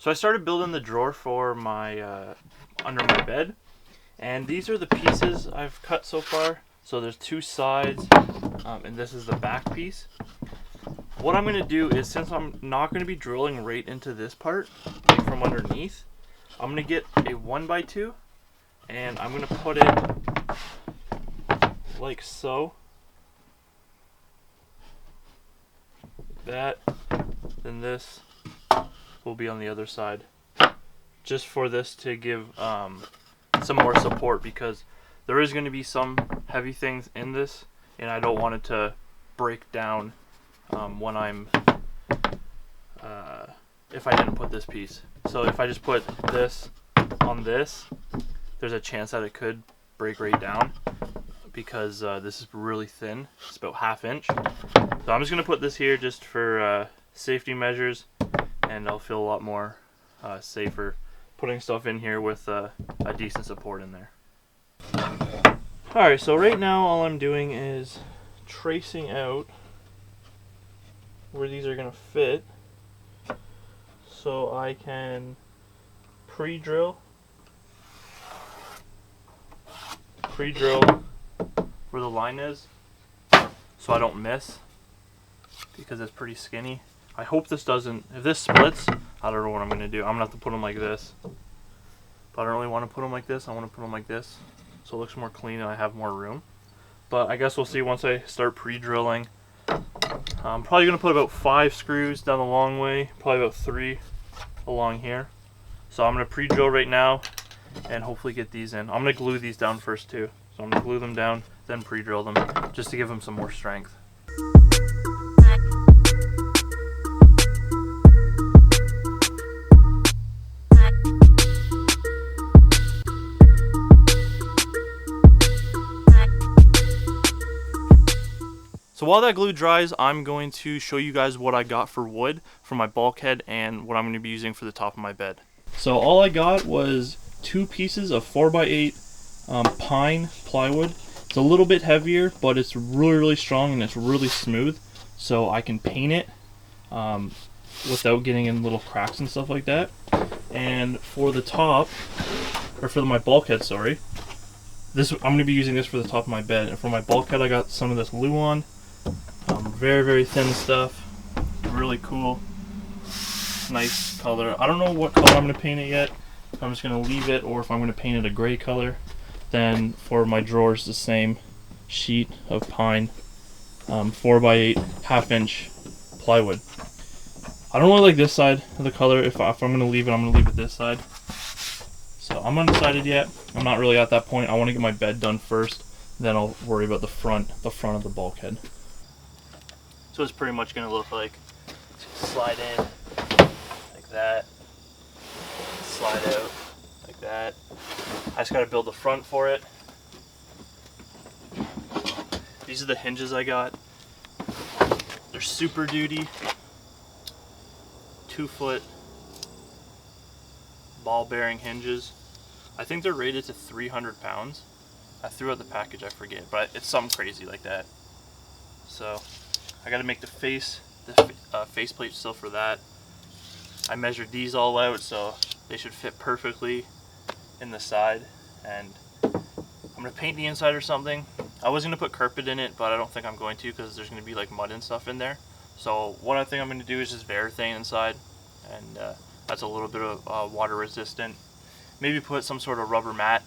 So I started building the drawer for my under my bed, and these are the pieces I've cut so far. So there's two sides, and this is the back piece. What I'm going to do is, since I'm not going to be drilling right into this part like from underneath, I'm going to get a 1x2 and I'm going to put it like so. That, then this will be on the other side, just for this to give some more support, because there is going to be some heavy things in this and I don't want it to break down when I'm if I didn't put this piece. So if I just put this on this, there's a chance that it could break right down, because this is really thin. It's about 1/2 inch. So I'm just going to put this here just for safety measures, and I'll feel a lot more safer putting stuff in here with a decent support in there. Alright, so right now all I'm doing is tracing out where these are going to fit, so I can pre-drill where the line is, so I don't miss, because it's pretty skinny. I hope this doesn't, if this splits, I don't know what I'm going to do. I'm going to have to put them like this, but I don't really want to put them like this. I want to put them like this so it looks more clean and I have more room. But I guess we'll see once I start pre-drilling. I'm probably going to put about 5 screws down the long way, probably about 3 along here. So I'm going to pre-drill right now and hopefully get these in. I'm going to glue these down first too. So I'm going to glue them down, then pre-drill them, just to give them some more strength. So while that glue dries, I'm going to show you guys what I got for wood for my bulkhead and what I'm going to be using for the top of my bed. So all I got was 2 pieces of 4x8 pine plywood. It's a little bit heavier, but it's really strong and it's really smooth, so I can paint it without getting in little cracks and stuff like that. And for the top, or for my bulkhead, sorry, I'm going to be using this for the top of my bed. And for my bulkhead, I got some of this Luan. Very thin stuff, really cool, nice color. I don't know what color I'm going to paint it yet. If I'm just going to leave it, or if I'm going to paint it a gray color. Then for my drawers, the same sheet of pine, 4x8 1/2 inch plywood. I don't really like this side of the color. If I'm going to leave it, I'm going to leave it this side. So I'm undecided yet. I'm not really at that point. I want to get my bed done first, then I'll worry about the front of the bulkhead. So it's pretty much going to look like, slide in like that, slide out like that. I just got to build the front for it. These are the hinges I got. They're Super Duty 2-foot ball bearing hinges. I think they're rated to 300 pounds. I threw out the package, I forget, but it's something crazy like that. So I got to make the faceplate still for that. I measured these all out, so they should fit perfectly in the side. And I'm going to paint the inside or something. I was going to put carpet in it, but I don't think I'm going to, because there's going to be like mud and stuff in there. So what I think I'm going to do is just Vanlife inside, and that's a little bit of water resistant. Maybe put some sort of rubber mat,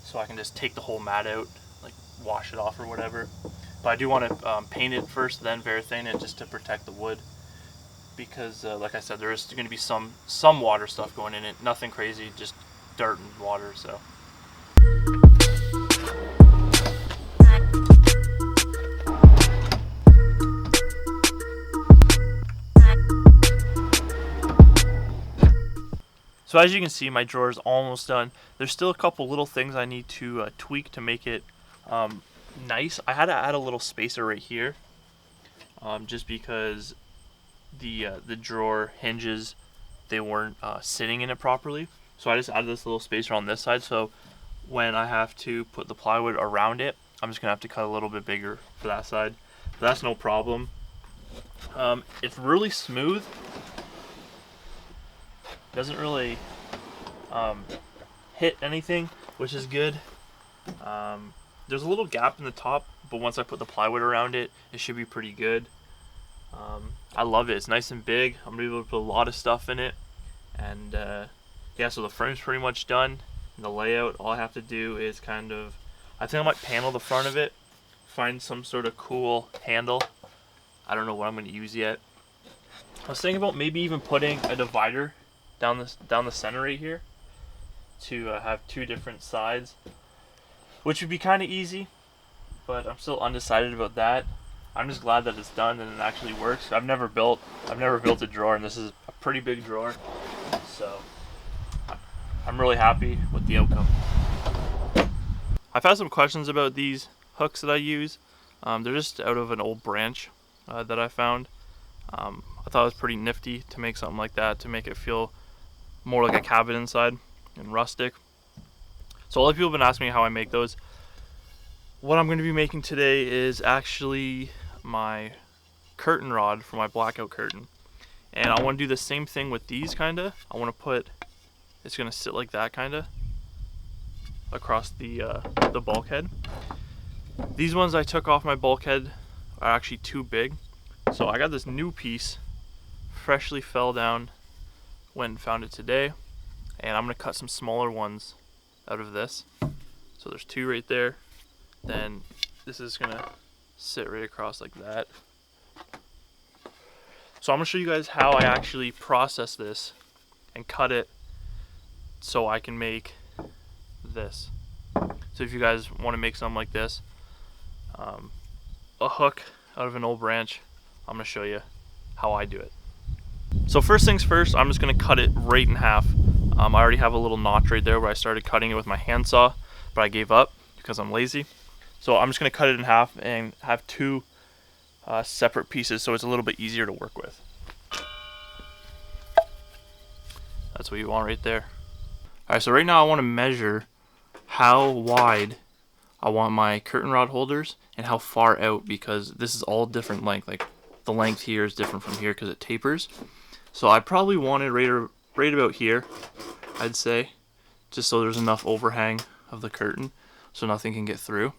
so I can just take the whole mat out, like wash it off or whatever. But I do want to paint it first, then Vanlife it, just to protect the wood, because like I said, there is going to be some water stuff going in it. Nothing crazy, just dirt and water. So. So as you can see, my drawer is almost done. There's still a couple little things I need to tweak to make it nice. I had to add a little spacer right here, just because the drawer hinges, they weren't sitting in it properly. So I just added this little spacer on this side, so when I have to put the plywood around it, I'm just gonna have to cut a little bit bigger for that side. But that's no problem. It's really smooth. Doesn't really hit anything, which is good. There's a little gap in the top, but once I put the plywood around it, it should be pretty good. I love it. It's nice and big. I'm gonna be able to put a lot of stuff in it. And yeah, so the frame's pretty much done. And the layout, all I have to do is kind of, I think I might panel the front of it, find some sort of cool handle. I don't know what I'm going to use yet. I was thinking about maybe even putting a divider down the center right here to have two different sides, which would be kind of easy, but I'm still undecided about that. I'm just glad that it's done and it actually works. I've never built a drawer, and this is a pretty big drawer, so I'm really happy with the outcome. I've had some questions about these hooks that I use. They're just out of an old branch that I found. I thought it was pretty nifty to make something like that, to make it feel more like a cabin inside and rustic. So a lot of people have been asking me how I make those. What I'm going to be making today is actually my curtain rod for my blackout curtain. And I want to do the same thing with these, kinda. I want to put, it's going to sit like that kinda across the bulkhead. These ones I took off my bulkhead are actually too big. So I got this new piece, freshly fell down, went and found it today. And I'm going to cut some smaller ones out of this. So there's two right there. Then this is going to sit right across like that. So I'm going to show you guys how I actually process this and cut it so I can make this. So if you guys want to make something like this, a hook out of an old branch, I'm going to show you how I do it. So first things first, I'm just going to cut it right in half. I already have a little notch right there where I started cutting it with my handsaw, but I gave up because I'm lazy. So I'm just going to cut it in half and have two separate pieces so it's a little bit easier to work with. That's what you want right there. Alright, so right now I want to measure how wide I want my curtain rod holders and how far out, because this is all different length. Like the length here is different from here because it tapers. So I probably want it right about here, I'd say, just so there's enough overhang of the curtain so nothing can get through.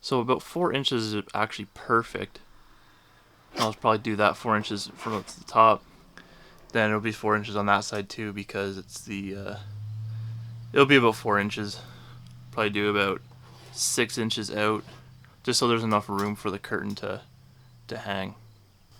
So about 4 inches is actually perfect. I'll probably do that 4 inches from the top. Then it'll be 4 inches on that side too, because it's the it'll be about 4 inches. Probably do about 6 inches out, just so there's enough room for the curtain to hang.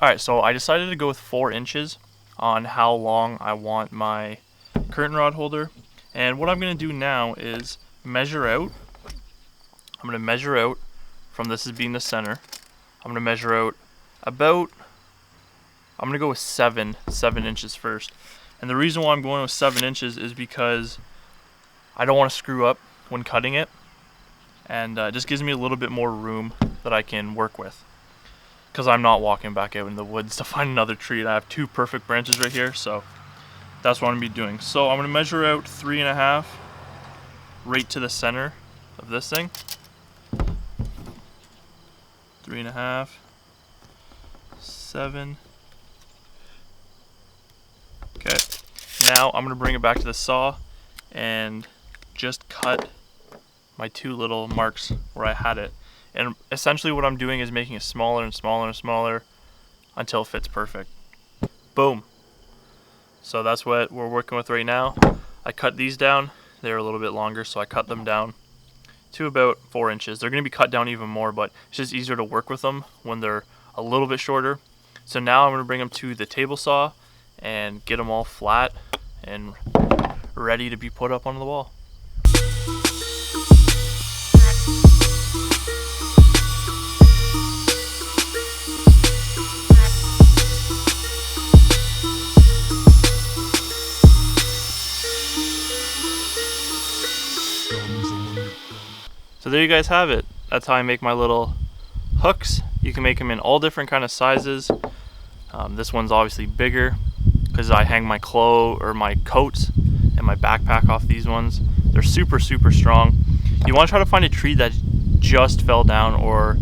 Alright, so I decided to go with 4 inches on how long I want my curtain rod holder. And what I'm going to do now is measure out. I'm going to measure out from this as being the center. I'm going to measure out about, I'm going to go with 7 inches first. And the reason why I'm going with 7 inches is because I don't want to screw up when cutting it. And it just gives me a little bit more room that I can work with, because I'm not walking back out in the woods to find another tree. I have 2 perfect branches right here, so that's what I'm going to be doing. So I'm going to measure out 3.5 right to the center of this thing. 3.5, 7. Okay, now I'm going to bring it back to the saw and just cut my 2 little marks where I had it. And essentially what I'm doing is making it smaller and smaller and smaller until it fits perfect. Boom. So that's what we're working with right now. I cut these down. They're a little bit longer, so I cut them down to about 4 inches. They're going to be cut down even more, but it's just easier to work with them when they're a little bit shorter. So now I'm going to bring them to the table saw and get them all flat and ready to be put up on the wall. So there you guys have it. That's how I make my little hooks. You can make them in all different kind of sizes. This one's obviously bigger because I hang my my coats and my backpack off these ones. They're super strong. You want to try to find a tree that just fell down, or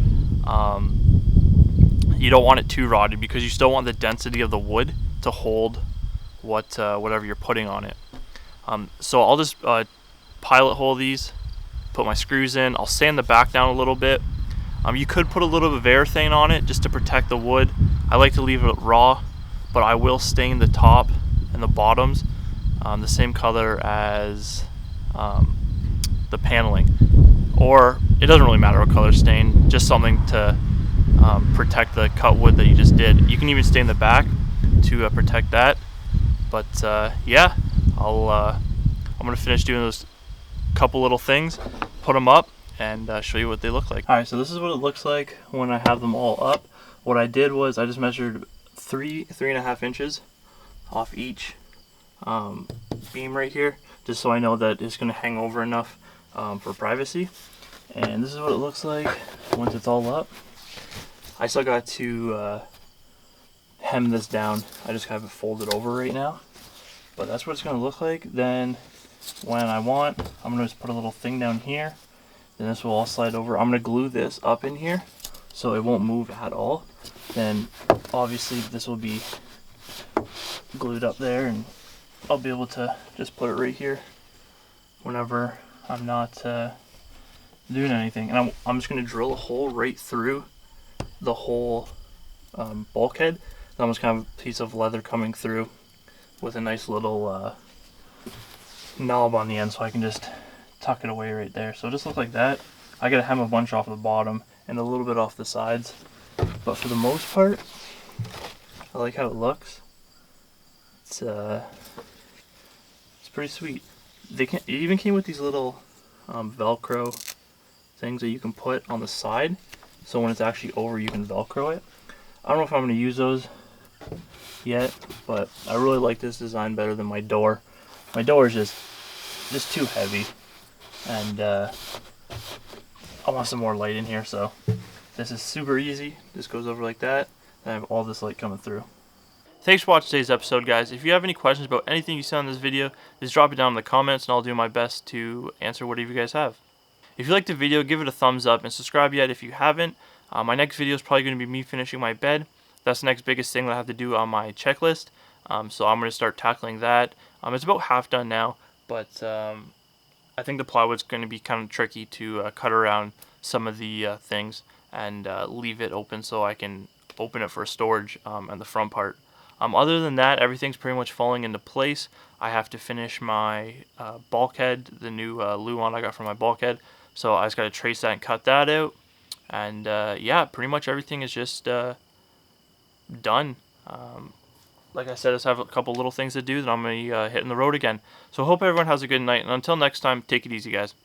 you don't want it too rotted, because you still want the density of the wood to hold whatever you're putting on it. So I'll just pilot hole these, put my screws in. I'll sand the back down a little bit. You could put a little bit of urethane on it just to protect the wood. I like to leave it raw, but I will stain the top and the bottoms the same color as the paneling. Or it doesn't really matter what color stain, just something to protect the cut wood that you just did. You can even stain the back to protect that. But yeah, I'm gonna finish doing those couple little things, put them up, and show you what they look like. Alright, so this is what it looks like when I have them all up. What I did was I just measured 3.5 inches off each beam right here, just so I know that it's going to hang over enough for privacy. And this is what it looks like once it's all up. I still got to hem this down. I just have it folded over right now, but that's what it's going to look like. Then when I want, I'm going to just put a little thing down here. Then this will all slide over. I'm going to glue this up in here so it won't move at all. Then obviously this will be glued up there, and I'll be able to just put it right here whenever I'm not doing anything. And I'm just going to drill a hole right through the whole bulkhead. Then I'm just kind of a piece of leather coming through with a nice little knob on the end, so I can just tuck it away right there. So it just look like that. I gotta hem a bunch off the bottom and a little bit off the sides, but for the most part I like how it looks. It's pretty sweet. It even came with these little velcro things that you can put on the side, so when it's actually over you can velcro it. I don't know if I'm going to use those yet, but I really like this design better than my door. My door is just too heavy, and I want some more light in here, so this is super easy. This goes over like that, and I have all this light coming through. Thanks for watching today's episode, guys. If you have any questions about anything you saw in this video, just drop it down in the comments, and I'll do my best to answer whatever you guys have. If you liked the video, give it a thumbs up, and subscribe yet if you haven't. My next video is probably going to be me finishing my bed. That's the next biggest thing that I have to do on my checklist, so I'm going to start tackling that. It's about half done now, but I think the plywood's going to be kind of tricky to cut around some of the things and leave it open so I can open it for storage on the front part. Other than that, everything's pretty much falling into place. I have to finish my bulkhead, the new luan I got from my bulkhead, so I just got to trace that and cut that out. And yeah, pretty much everything is just done. Like I said, I just have a couple little things to do, then I'm going to be hitting the road again. So I hope everyone has a good night, and until next time, take it easy, guys.